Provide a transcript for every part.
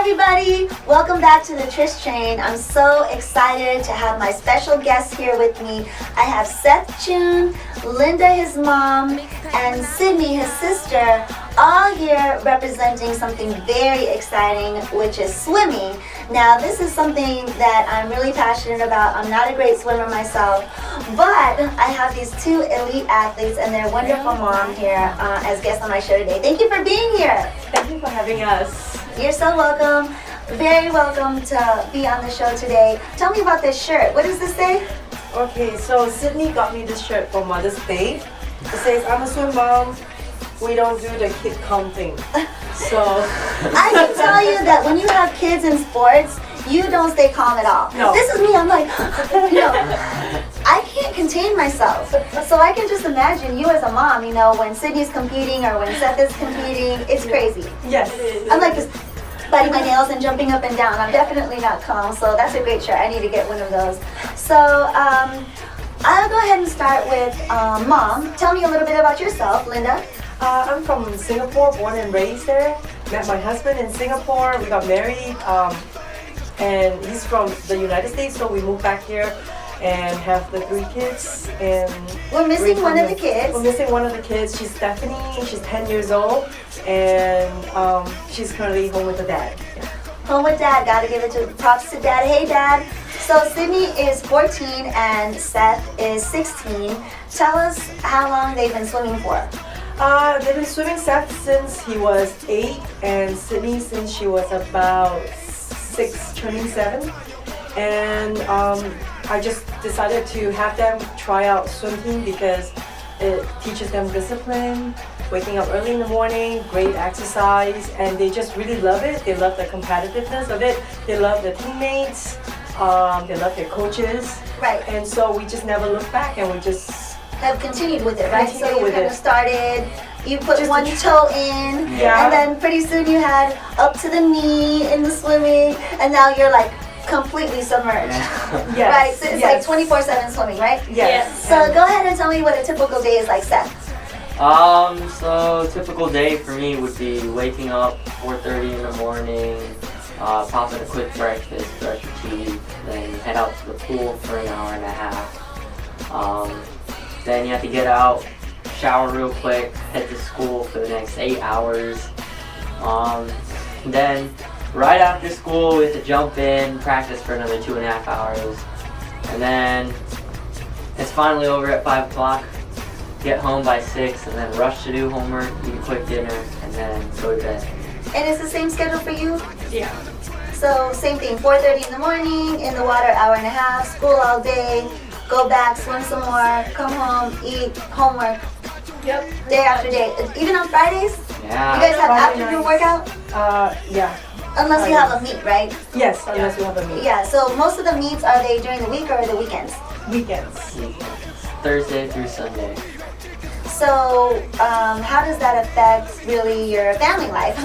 everybody, welcome back to the Trish Train. I'm so excited to have my special guest here with me. I have Seth Chun, Linda his mom, and Sydney his sister, all here representing something very exciting, which is swimming. Now this is something that I'm really passionate about. I'm not a great swimmer myself, but I have these two elite athletes and their wonderful mom here as guests on my show today. Thank you for being here. Thank you for having us. You're so welcome. Very welcome to be on the show today. Tell me about this shirt. What does this say? Okay, so Sydney got me this shirt for Mother's Day. It says, I'm a swim mom. We don't do the kid count thing. So I can tell you that when you have kids in sports, you don't stay calm at all. No. This is me. I'm like, I can't contain myself. So I can just imagine you as a mom, when Sydney's competing or when Seth is competing, it's crazy. yes, I'm like just biting my nails and jumping up and down. I'm definitely not calm, so that's a great shirt. I need to get one of those. So I'll go ahead and start with Mom. Tell me a little bit about yourself, Linda. I'm from Singapore, born and raised there. Met my husband in Singapore. We got married, and he's from the United States, so we moved back here and have the 3 kids. And We're missing one of the kids. We're missing one of the kids. She's Stephanie. She's 10 years old, and she's currently home with her dad. Yeah. Home with Dad. Gotta give it to props to Dad. Hey, Dad. So Sydney is 14 and Seth is 16. Tell us how long they've been swimming for. They've been swimming Seth since he was 8 and Sydney since she was about 6, turning 7. And I just decided to have them try out swim team because it teaches them discipline, waking up early in the morning, great exercise, and they just really love it. They love the competitiveness of it. They love the teammates. They love their coaches. Right. And so we just never look back, and we just Have continued with it, right? So Continued you with kind of it. started, you put Just one to toe in, Yeah. and then pretty soon you had up to the knee in the swimming, and now you're like completely submerged. yes, Right? So it's yes. like 24/7 swimming, right? Yes. So go ahead and tell me what a typical day is like, Seth. So typical day for me would be waking up 4:30 in the morning, popping a quick breakfast, brush your teeth, then head out to the pool for an hour and a half. Then you have to get out, shower real quick, head to school for the next 8 hours. Then right after school we have to jump in, practice for another 2.5 hours. And then it's finally over at 5 o'clock. Get home by 6 and then rush to do homework, eat a quick dinner, and then go to bed. And it's the same schedule for you? Yeah. So same thing, 4:30 in the morning, in the water, hour and a half, school all day, go back, swim some more, come home, eat, homework, Yep. day after day. Even on Fridays? Yeah. You guys have Friday afternoon nights. workout? Yeah. Unless you have a meet, right? Yes, unless we have a meet. Yeah, so most of the meets, are they during the week or the weekends? Weekends. Thursday through Sunday. So how does that affect really your family life?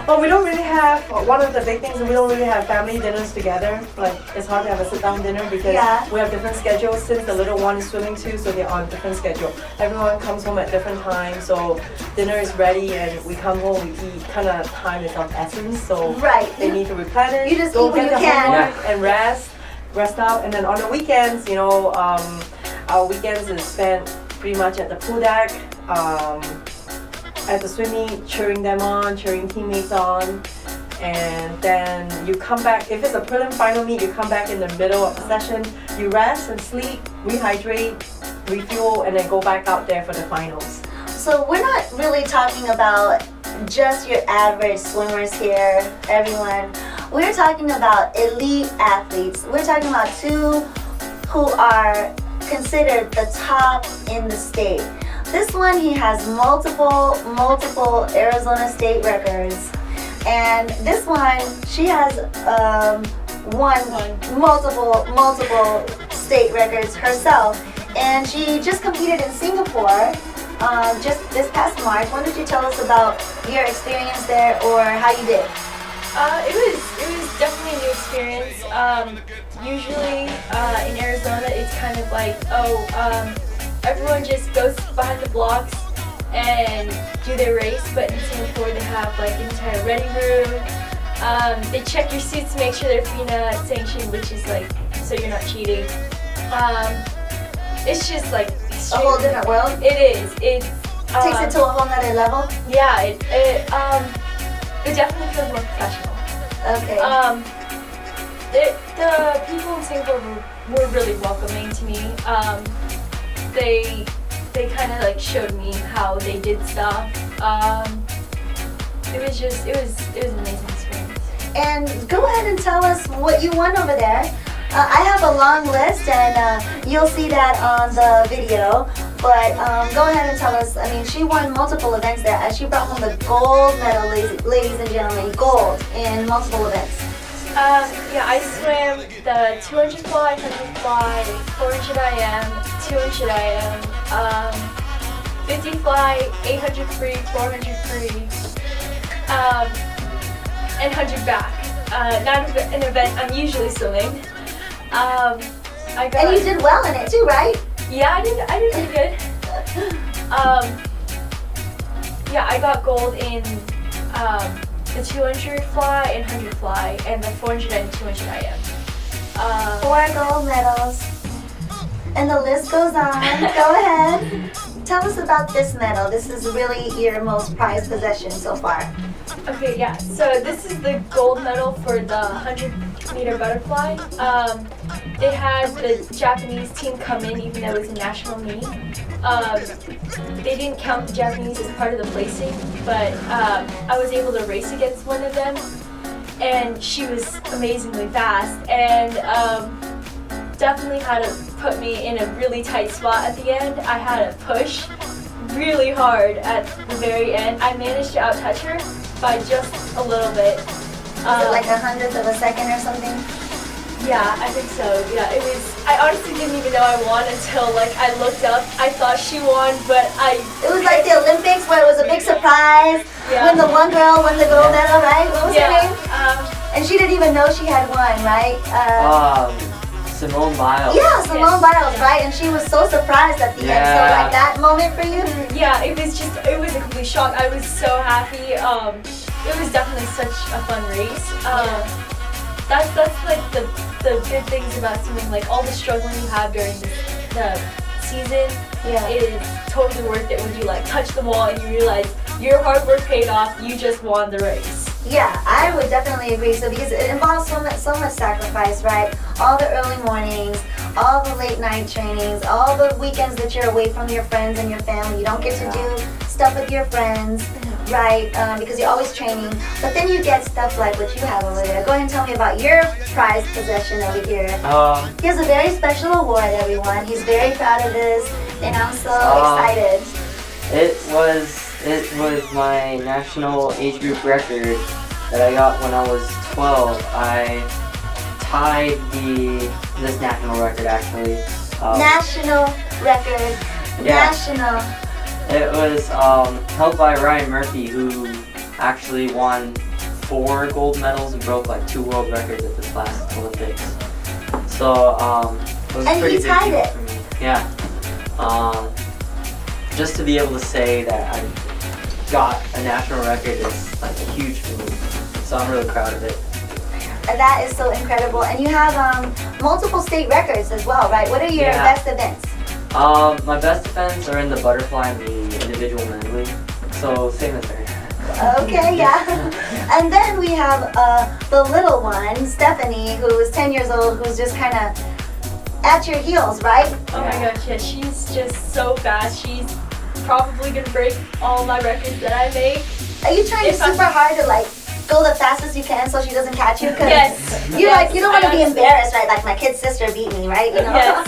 Well, we don't really have, one of the big things, we don't really have family dinners together. Like, it's hard to have a sit-down dinner because Yeah. we have different schedules. Since the little one is swimming too, so they're on different schedule. Everyone comes home at different times, so dinner is ready and we come home, we eat. Kind of time is of essence, so Right. they need to replenish, You just go eat when get you their can. homework and rest out. And then on the weekends, our weekends is spent pretty much at the pool deck, at the swimming, cheering them on, cheering teammates on. And then you come back, if it's a prelim final meet, you come back in the middle of the session, you rest and sleep, rehydrate, refuel, and then go back out there for the finals. So we're not really talking about just your average swimmers here, everyone. We're talking about elite athletes. We're talking about two who are considered the top in the state. This one, he has multiple Arizona state records. And this one, she has won multiple state records herself. And she just competed in Singapore just this past March. Why don't you tell us about your experience there or how you did? It was definitely a new experience. Usually in Arizona, it's kind of like, everyone just goes behind the blocks and do their race. But in Singapore, they have like an entire ready room. They check your suits to make sure they're FINA sanctioned, which is like so you're not cheating. It's just like A whole different world. It is. It Takes it to a whole nother level. yeah. It definitely feels more professional. Okay. The people in Singapore were really welcoming to me. They kind of like showed me how they did stuff. It was an amazing experience. And go ahead and tell us what you won over there. I have a long list, and you'll see that on the video. But go ahead and tell us. I mean, she won multiple events there, and she brought home the gold medal, ladies and gentlemen, gold in multiple events. Yeah, I swam the 200 fly, 100 fly, 400 IM, 200 IM, 50 fly, 800 free, 400 free, and 100 back. Not an event I'm usually swimming. And you did well in it too, right? Yeah, I did pretty good. Yeah, I got gold in the 200 fly and 100 fly, and the 400 and 200 IM. 4 gold medals. And the list goes on. Go ahead. Tell us about this medal. This is really your most prized possession so far. Okay, yeah. So this is the gold medal for the 100-meter butterfly. They had the Japanese team come in, even though it was a national meet. They didn't count the Japanese as part of the placing, but I was able to race against one of them, and she was amazingly fast, and definitely had to put me in a really tight spot at the end. I had to push really hard at the very end. I managed to outtouch her by just a little bit. Is it like 100th of a second or something? Yeah, I think so. Yeah, it was. I honestly didn't even know I won until like I looked up. I thought she won, but It was like the Olympics where it was a big surprise Yeah. when the one girl won the gold medal, right? What was her yeah. name? And she didn't even know she had won, right? Simone Biles. Yeah, Simone Yes. Biles, right? And she was so surprised at the end. So Yeah. like that moment for you? Yeah, it was a complete shock. I was so happy. It was definitely such a fun race. That's like the good things about swimming. Like all the struggling you have during the season Yeah. is totally worth it when you like touch the wall and you realize your hard work paid off. You just won the race. Yeah, I would definitely agree. So because it involves so much sacrifice, right? All the early mornings, all the late night trainings, all the weekends that you're away from your friends and your family. You don't get to do stuff with your friends, right? Because you're always training. But then you get stuff like what you have over there. Go ahead and tell me about your prized possession over here. He has a very special award, everyone. He's very proud of this, and I'm so excited. It was my national age group record that I got when I was 12. I tied this national record actually. National record. Yeah. National. It was held by Ryan Murphy, who actually won 4 gold medals and broke like 2 world records at this last Olympics. So it was And pretty he big tied deal it. for me. Yeah. Just to be able to say that I got a national record is like huge for me. So I'm really proud of it. That is so incredible. And you have multiple state records as well, right? What are your Yeah. best events? My best events are in the butterfly and the individual medley. So same as her. Okay, yeah. And then we have the little one, Stephanie, who is 10 years old, who's just kind of at your heels, right? Oh my gosh, yeah, she's just so fast. She's probably gonna break all my records that I make. Are you trying If I'm- super hard to like go the fastest you can so she doesn't catch you? 'Cause Yes. You like you don't want to I be understand. embarrassed, right? Like my kid sister beat me, right? You know. Yes.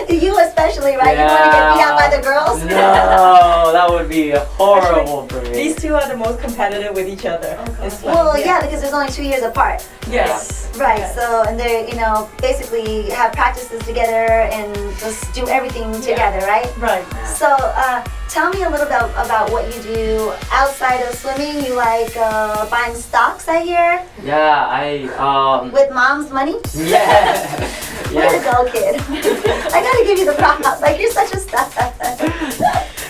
You especially, right? You don't want to get beat out by the girls. No, that would be horrible for me. These two are the most competitive with each other. It's fun. Well, yeah, because there's only 2 years apart. Yes. Right, Yes. so, and they, basically have practices together and just do everything together, right? Right. So, tell me a little bit about what you do outside of swimming. You like buying stocks, I hear, Yeah, with mom's money? yeah. Way to Yeah. go, kid. I gotta give you the props. Like, you're such a star.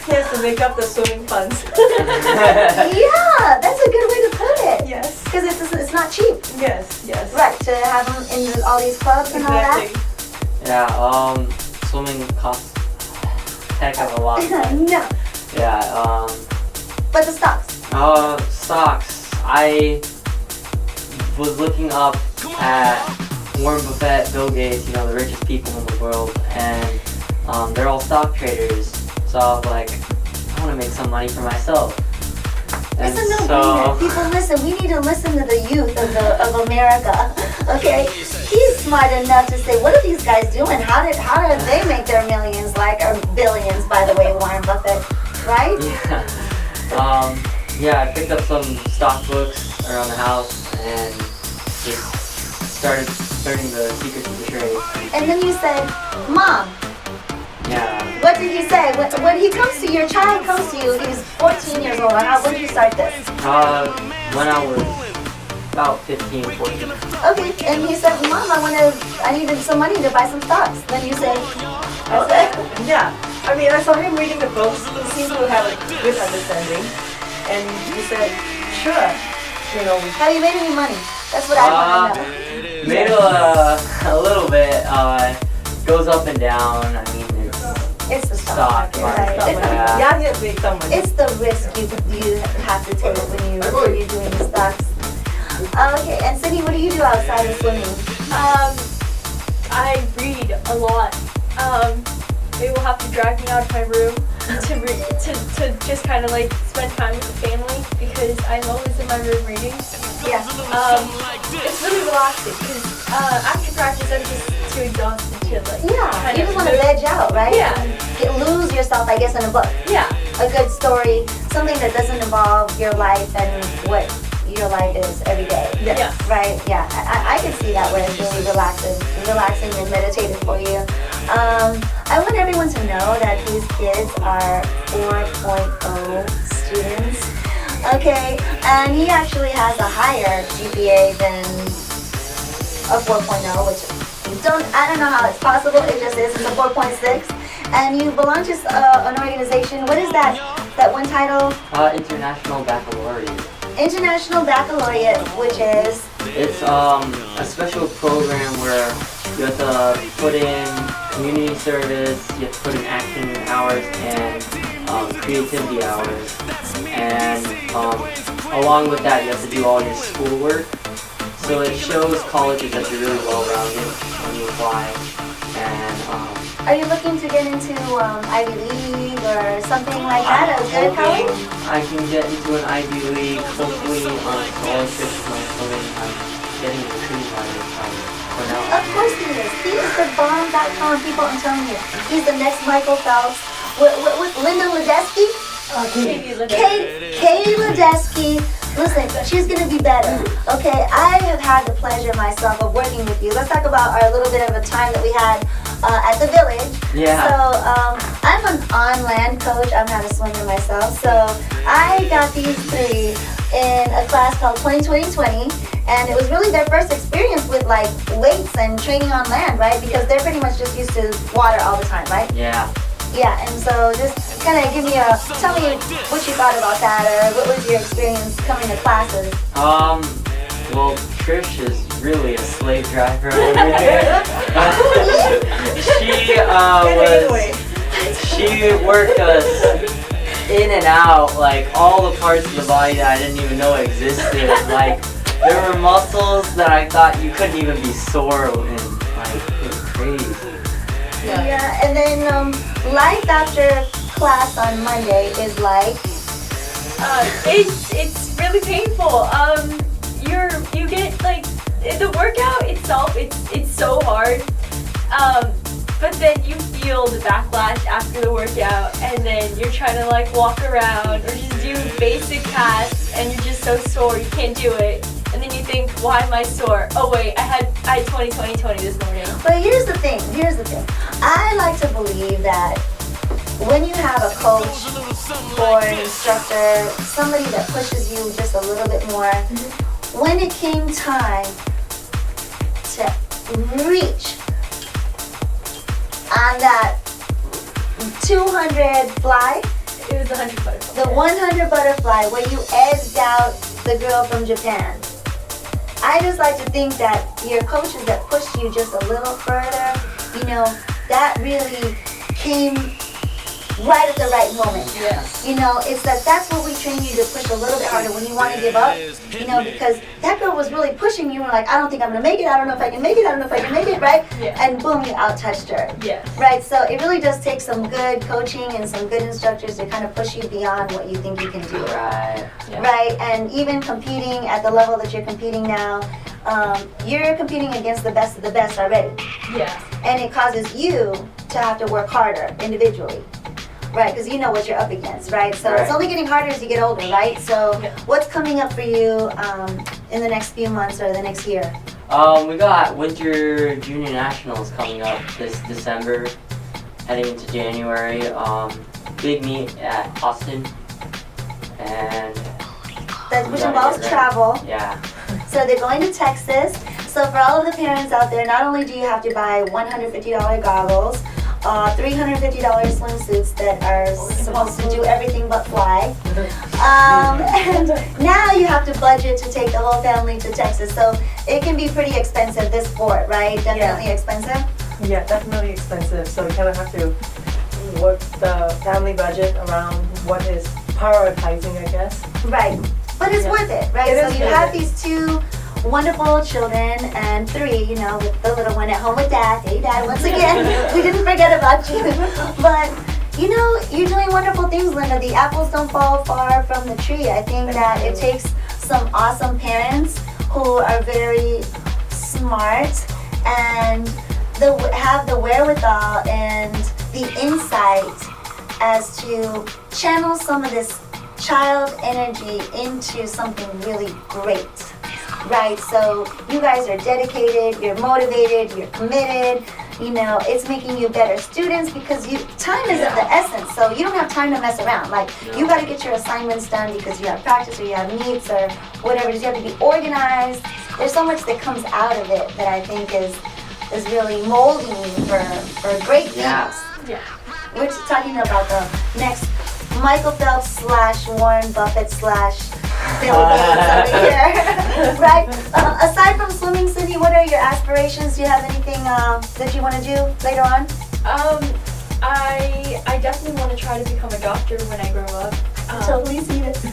He has to make up the swimming funds. Yeah, that's a good way to put it. Yes. Because it's not cheap. Yes. Right, to have them in all these clubs and all that. Exactly. Yeah, swimming costs a heck of a lot. No, Yeah, but the stocks. stocks. I was looking up at Warren Buffett, Bill Gates, the richest people in the world, and they're all stock traders. So I was like, I want to make some money for myself. And It's a no-brainer. People, listen. We need to listen to the youth of America. Okay, he's smart enough to say, "What are these guys doing? How did they make their millions, or billions?" By the way, Warren Buffett, right? Yeah. Yeah, I picked up some stock books around the house and just started learning the secrets of the trade. And then you said, "Mom, Yeah. what did he say? When he comes to your child comes to you, he's 14 years old. When did you start this?" When I was about 15, 14. Okay, and he said, "Mom, I needed some money to buy some stocks." Then you said, "Okay." Yeah. I mean, I saw him reading the books. He seemed to have a good understanding. And he said, sure. Have you made any money? That's what I want to know. Made a little bit. Goes up and down. I mean, It's the stock stock market, market. right? Yeah. Yeah, he has made some money. It's the risk you have to take when you're doing the stocks. Okay, and Sydney, what do you do outside of swimming? I read a lot. They will have to drag me out of my room to just kind of spend time with the family because I'm always in my room reading. Yeah. It's really relaxing because after practice I'm just too exhausted to Yeah, kind you of just want to veg out, right? Yeah. Lose yourself, I guess, in a book. Yeah. A good story, something that doesn't involve your life and what your life is every day. Yeah. Right? Yeah. I can see that where it's really relaxing and meditative for you. I want everyone to know that these kids are 4.0 students. Okay, and he actually has a higher GPA than a 4.0, which I don't know how it's possible. It just is. It's a 4.6. And you belong to an organization. What is that one title? International Baccalaureate. International Baccalaureate, which is? It's a special program where you have to put in community service, you have to put in action hours and creativity hours, and along with that you have to do all your schoolwork. So it shows colleges that you're really well-rounded when you apply. And are you looking to get into Ivy League or something like that? A good college? I can get into an Ivy League, hopefully on a scholarship for my swimming. I'm getting recruited by this for now. Of course he is. He is the bomb.com. People, I'm telling you, he's the next Michael Phelps. With Linda Ledeski? Katie Ledeski. Listen, she's gonna be better. Okay, I have had the pleasure myself of working with you. Let's talk about our little bit of a time that we had at the village. Yeah. So I'm an on-land coach. I'm not a swimmer myself. So I got these three in a class called 20-20-20, and it was really their first experience with weights and training on land, right? Because they're pretty much just used to water all the time, right? Yeah. Yeah, and so just kind of tell me what you thought about that, or what was your experience coming to classes? Well, Trish is really a slave driver over here. She worked us in and out, all the parts of the body that I didn't even know existed. There were muscles that I thought you couldn't even be sore in. It was crazy. Yeah, and then life after class on Monday is like? It's really painful. You get the workout itself. It's so hard. But then you feel the backlash after the workout, and then you're trying to walk around or just do basic tasks, and you're just so sore you can't do it. And then you think, why am I sore? Oh wait, I had 20-20-20 this morning. But here's the thing. I like to believe that when you have a coach or an instructor, somebody that pushes you just a little bit more, when it came time to reach on that 200 fly, 100 butterfly where you edged out the girl from Japan. I just like to think that your coaches that pushed you just a little further, you know, that really came right at the right moment. Yes. You know, it's that that's what we train you to push a little bit harder when you want to give up. You know, because that girl was really pushing you and like, I don't think I'm going to make it. I don't know if I can make it. I don't know if I can make it, right? Yeah. And boom, you out-touched her. Yeah. Right, so it really does take some good coaching and some good instructors to kind of push you beyond what you think you can do. Right. Yeah. Right, and even competing at the level that you're competing now, you're competing against the best of the best already. Yeah. And it causes you to have to work harder individually. Right, because you know what you're up against, right? So it's Right. only getting harder as you get older, right? So Yeah. what's coming up for you in the next few months or the next year? We got Winter Junior Nationals coming up this December, heading into January. Big meet at Austin, and That, which Right, involves right. travel. yeah, So they're going to Texas. So for all of the parents out there, not only do you have to buy $150 goggles, $350 swimsuits that are supposed to do everything but fly. And now you have to budget to take the whole family to Texas. So it can be pretty expensive, this sport, right? Definitely expensive. Yeah, definitely expensive. So you kind of have to work the family budget around what is prioritizing, I guess. Right. But it's Yeah. worth it, right? It So is you worth have it. these two wonderful children and three, you know, with the little one at home with dad. Hey, dad, once again, we didn't forget about you. But, you know, you're doing wonderful things, Linda. The apples don't fall far from the tree. I think that it takes some awesome parents who are very smart and have the wherewithal and the insight as to channel some of this child energy into something really great. Right, so you guys are dedicated, you're motivated, you're committed, you know, it's making you better students because time is of the essence, so you don't have time to mess around. Like, you gotta get your assignments done because you have practice or you have meets or whatever it is. You have to be organized. There's so much that comes out of it that I think is really molding you for great things. Yeah. Yeah. We're talking about the next Michael Phelps / Warren Buffett / Bill Gates over here, right? Aside from swimming, Sydney, what are your aspirations? Do you have anything that you want to do later on? I definitely want to try to become a doctor when I grow up. Totally see this.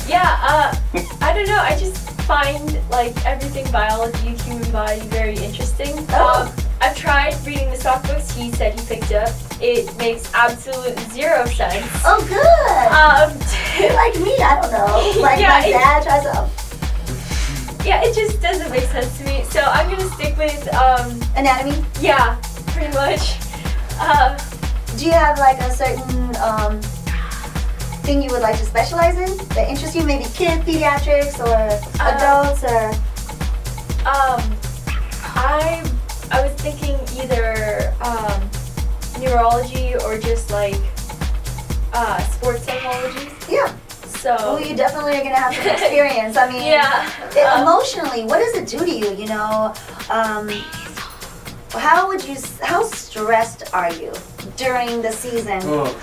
Yeah, I don't know. I just find like everything biology, human body very interesting. Oh. I've tried reading the stock books he said he picked up. It makes absolute zero sense. Oh, good. You're like me, I don't know. Like Yeah, my dad tries to. Yeah, it just doesn't make sense to me. So I'm gonna stick with Anatomy? yeah, pretty much. Do you have like a certain thing you would like to specialize in that interests you? Maybe kids, pediatrics, or adults, or? I was thinking either neurology or just like sports psychology. Yeah. So Well, you definitely are gonna have some experience. I mean, yeah. emotionally, what does it do to you? You know, how stressed are you during the season? Oh.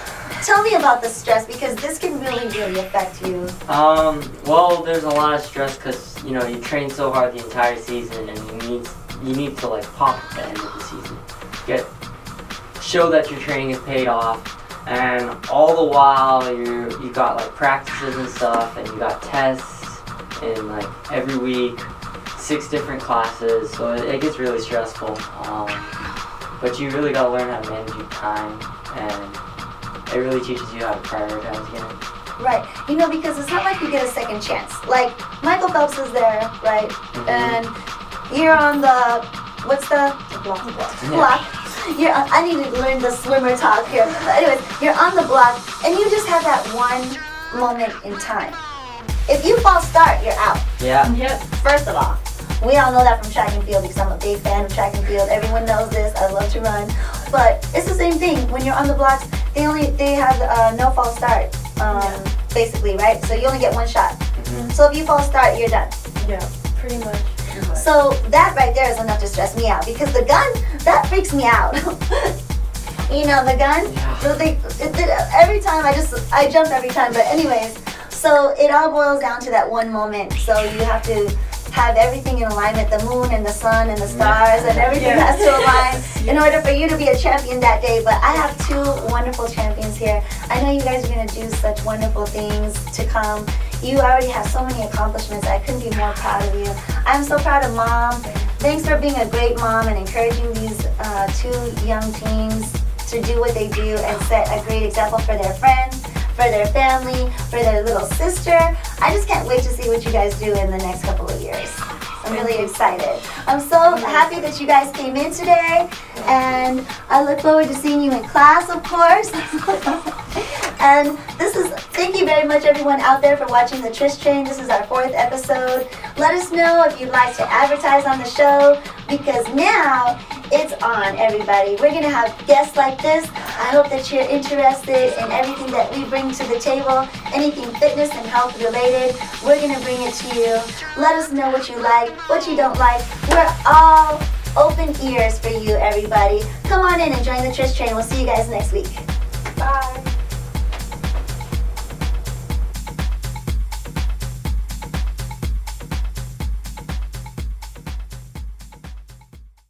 Tell me about the stress because this can really, really affect you. Well, there's a lot of stress because you know you train so hard the entire season, and you need to like pop at the end of the season, show that your training is paid off, and all the while you got like practices and stuff, and you got tests in like every week, 6 different classes, so it gets really stressful. But you really gotta learn how to manage your time, and it really teaches you how to prioritize again. Right. You know, because it's not like you get a second chance. Like, Michael Phelps is there, right? Mhm. And you're on the, what's the? Block. I need to learn the swimmer talk here. But anyways, you're on the block, and you just have that one moment in time. If you false start, you're out. Yeah. Yep. First of all, we all know that from track and field because I'm a big fan of track and field. Everyone knows this. I love to run. But it's the same thing. When you're on the blocks, they have no false start, basically, right? So you only get one shot. Mm-hmm. So if you false start, you're done. Yeah. Pretty much. So that right there is enough to stress me out because the gun, that freaks me out. You know, the gun? Every time, I jump every time. But anyways, so it all boils down to that one moment. So you have to have everything in alignment, the moon and the sun and the stars and everything has to align in order for you to be a champion that day. But I have two wonderful champions here. I know you guys are going to do such wonderful things to come. You already have so many accomplishments. I couldn't be more proud of you. I'm so proud of Mom. Thanks for being a great mom and encouraging these two young teens to do what they do and set a great example for their friends, for their family, for their little sister. I just can't wait to see what you guys do in the next couple of years. I'm really excited. I'm so happy that you guys came in today, and I look forward to seeing you in class, of course. And thank you very much everyone out there for watching the Trish Train. This is our 4th episode. Let us know if you'd like to advertise on the show, because now it's on, everybody. We're going to have guests like this. I hope that you're interested in everything that we bring to the table, anything fitness and health related. We're going to bring it to you. Let us know what you like, what you don't like. We're all open ears for you, everybody. Come on in and join the Trish Train. We'll see you guys next week. Bye.